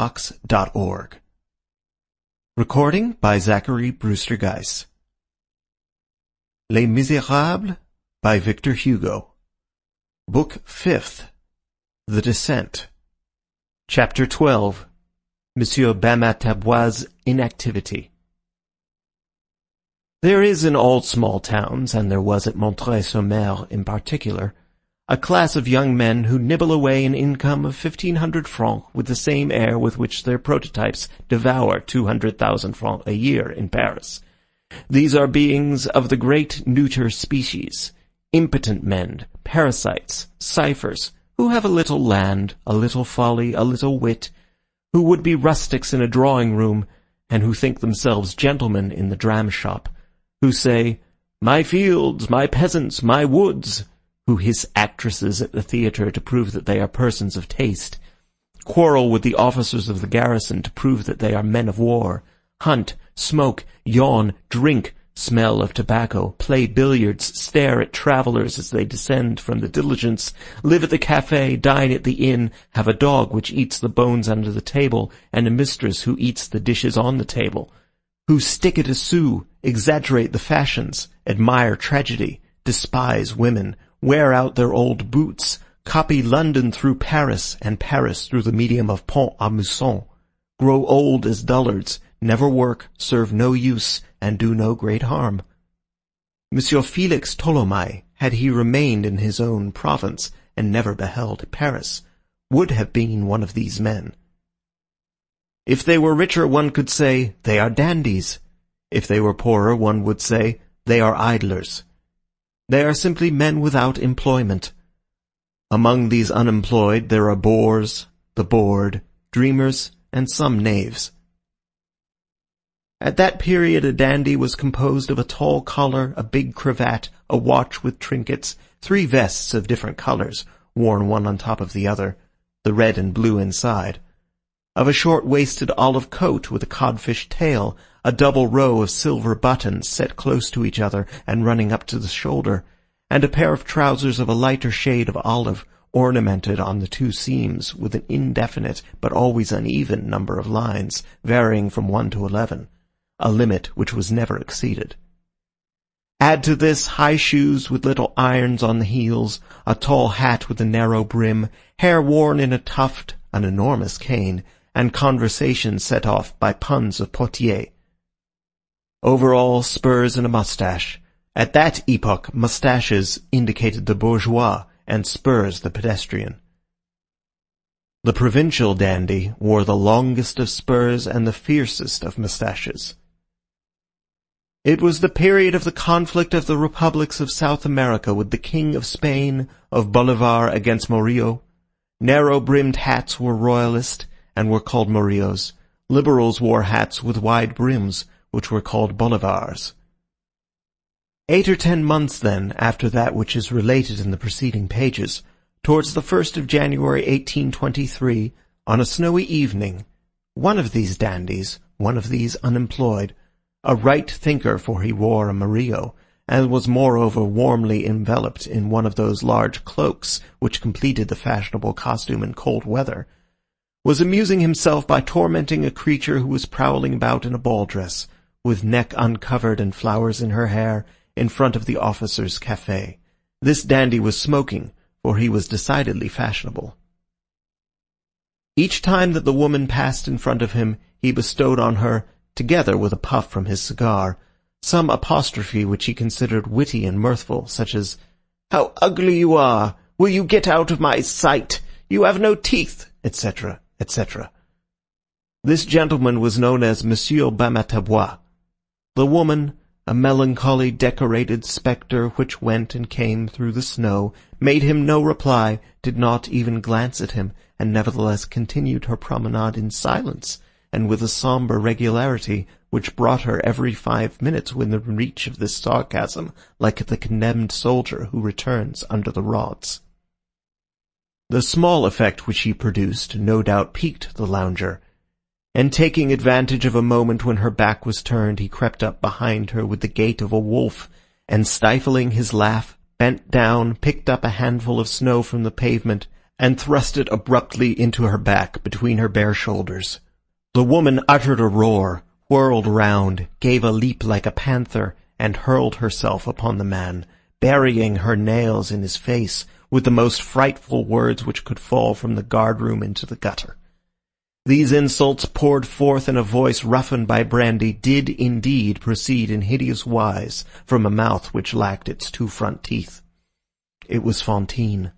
LibriVox.org. Recording by Zachary Brewster Geiss. Les Misérables by Victor Hugo. Book 5th. The Descent. Chapter 12. Monsieur Bamatabois' Inactivity. There is in all small towns, and there was at Montreuil-sur-Mer in particular, a class of young men who nibble away an income of 1,500 francs with the same air with which their prototypes devour 200,000 francs a year in Paris. These are beings of the great neuter species, impotent men, parasites, ciphers, who have a little land, a little folly, a little wit, who would be rustics in a drawing-room, and who think themselves gentlemen in the dram-shop, who say, "My fields, my peasants, my woods," who hiss actresses at the theatre to prove that they are persons of taste, quarrel with the officers of the garrison to prove that they are men of war, hunt, smoke, yawn, drink, smell of tobacco, play billiards, stare at travellers as they descend from the diligence, live at the café, dine at the inn, have a dog which eats the bones under the table, and a mistress who eats the dishes on the table, who stick at a sou, exaggerate the fashions, admire tragedy, despise women, wear out their old boots, copy London through Paris, and Paris through the medium of Pont-à-Mousson, grow old as dullards, never work, serve no use, and do no great harm. Monsieur Félix Tholomyès, had he remained in his own province and never beheld Paris, would have been one of these men. If they were richer, one could say, they are dandies. If they were poorer, one would say, they are idlers. They are simply men without employment. Among these unemployed there are bores, the bored, dreamers, and some knaves. At that period a dandy was composed of a tall collar, a big cravat, a watch with trinkets, 3 vests of different colours, worn one on top of the other, the red and blue inside, of a short-waisted olive coat with a codfish tail, a double row of silver buttons set close to each other and running up to the shoulder, and a pair of trousers of a lighter shade of olive, ornamented on the 2 seams with an indefinite but always uneven number of lines, varying from 1 to 11, a limit which was never exceeded. Add to this high shoes with little irons on the heels, a tall hat with a narrow brim, hair worn in a tuft, an enormous cane, and conversation set off by puns of Potier. Over all, spurs and a moustache. At that epoch, moustaches indicated the bourgeois, and spurs the pedestrian. The provincial dandy wore the longest of spurs and the fiercest of moustaches. It was the period of the conflict of the republics of South America with the King of Spain, of Bolivar against Morillo. Narrow-brimmed hats were royalist, and were called Morillos. Liberals wore hats with wide brims, which were called Bolivars. 8 or 10 months, then, after that which is related in the preceding pages, towards the 1st of January 1823, on a snowy evening, one of these dandies, one of these unemployed, a right thinker, for he wore a Murillo, and was moreover warmly enveloped in one of those large cloaks which completed the fashionable costume in cold weather, was amusing himself by tormenting a creature who was prowling about in a ball-dress, with neck uncovered and flowers in her hair, in front of the officers' café. This dandy was smoking, for he was decidedly fashionable. Each time that the woman passed in front of him, he bestowed on her, together with a puff from his cigar, some apostrophe which he considered witty and mirthful, such as, "How ugly you are! Will you get out of my sight? You have no teeth," etc., etc. This gentleman was known as Monsieur Bamatabois. The woman, a melancholy decorated spectre which went and came through the snow, made him no reply, did not even glance at him, and nevertheless continued her promenade in silence, and with a sombre regularity which brought her every 5 minutes within reach of this sarcasm, like the condemned soldier who returns under the rods. The small effect which he produced no doubt piqued the lounger, and taking advantage of a moment when her back was turned, he crept up behind her with the gait of a wolf, and stifling his laugh, bent down, picked up a handful of snow from the pavement, and thrust it abruptly into her back between her bare shoulders. The woman uttered a roar, whirled round, gave a leap like a panther, and hurled herself upon the man, burying her nails in his face with the most frightful words which could fall from the guard-room into the gutter. These insults, poured forth in a voice roughened by brandy, did indeed proceed in hideous wise from a mouth which lacked its two front teeth. It was Fantine.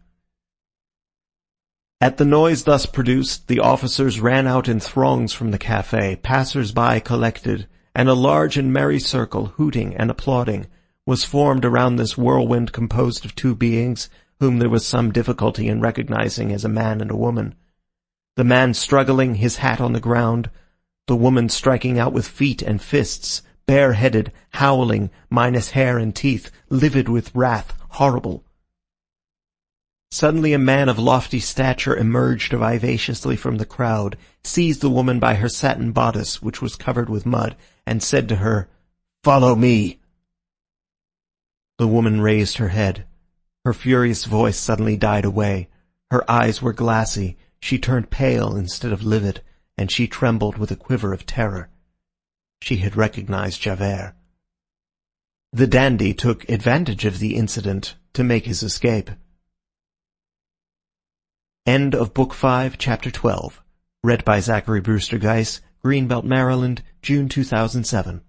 At the noise thus produced, the officers ran out in throngs from the café, passers-by collected, and a large and merry circle, hooting and applauding, was formed around this whirlwind composed of two beings, whom there was some difficulty in recognizing as a man and a woman. The man struggling, his hat on the ground, the woman striking out with feet and fists, bare-headed, howling, minus hair and teeth, livid with wrath, horrible. Suddenly a man of lofty stature emerged vivaciously from the crowd, seized the woman by her satin bodice, which was covered with mud, and said to her, "Follow me." The woman raised her head. Her furious voice suddenly died away. Her eyes were glassy, she turned pale instead of livid, and she trembled with a quiver of terror. She had recognized Javert. The dandy took advantage of the incident to make his escape. End of Book 5, Chapter 12. Read by Zachary Brewster Geiss, Greenbelt, Maryland, June 2007.